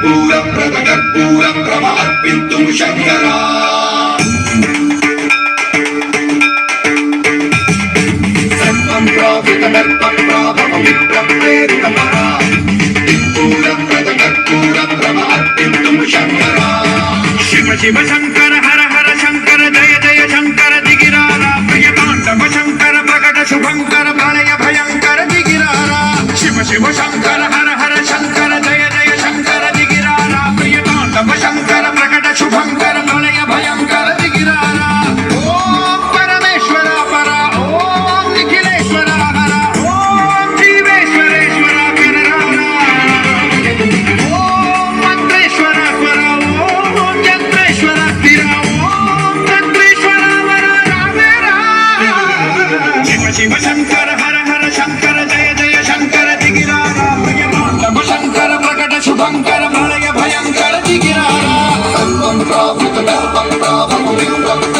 कर्पूरप्रभमर्पिन्तुं शङ्करा सर्वं प्राप्तमर्प्राभवमिप्रप्रेरितमरा कर्पूरप्रभमर्पिन्तुं शङ्करा शिव शिव शङ्कर हर हर शङ्कर जय जय शङ्कर दिगिरारा प्रियताण्डव शङ्कर प्रकट शुभङ्कर प्रलय भयङ्कर दिगिरारा शिव शिव शङ्कर हर हर शङ्कर जय जय शङ्कर दिगिरारा प्रियताण्डव शङ्कर प्रकट शुभङ्कर प्रलय भयङ्कर दिगिरारा ॐ परमेश्वर पर ॐ निखिलेश्वर हर ॐ जीवेश्वरेश्वर कररारा ॐ मंत्रेश्वर स्वर ॐ चन्द्रेश्वर स्थिर ॐ तन्त्रेश्वर वर रामेरा शिव शिव शङ्कर हर हर शङ्कर जय जय शङ्कर दिगिरारा प्रियताण्डव शङ्कर प्रकट शुभङ्कर प्रलय भयङ्कर दिगिरारा सर्वं प्राप्तमर्प्राभवमिप्रप्रेरितमरा